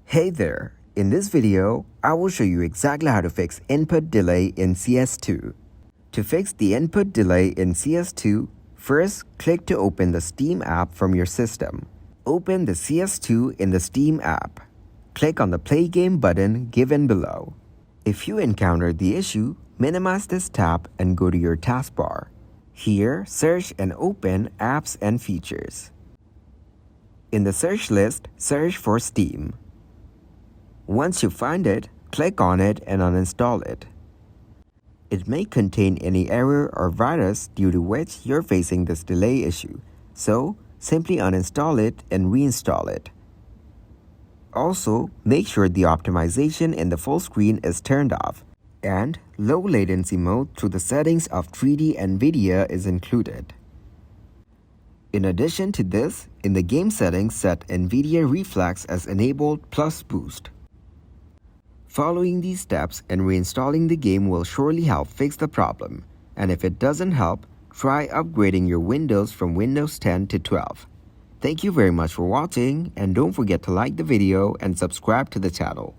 Hey there! In this video, I will show you exactly how to fix input delay in CS2. To fix the input delay in CS2, first click to open the Steam app from your system. Open the CS2 in the Steam app. Click on the Play Game button given below. If you encounter the issue, minimize this tab and go to your taskbar. Here, search and open Apps and Features. In the search list, search for Steam. Once you find it, click on it and uninstall it. It may contain any error or virus due to which you're facing this delay issue, so simply uninstall it and reinstall it. Also, make sure the optimization in the full screen is turned off and low latency mode through the settings of 3D NVIDIA is included. In addition to this, in the game settings, set NVIDIA Reflex as enabled plus boost. Following these steps and reinstalling the game will surely help fix the problem, and if it doesn't help, try upgrading your Windows from Windows 10 to 12. Thank you very much for watching, and don't forget to like the video and subscribe to the channel.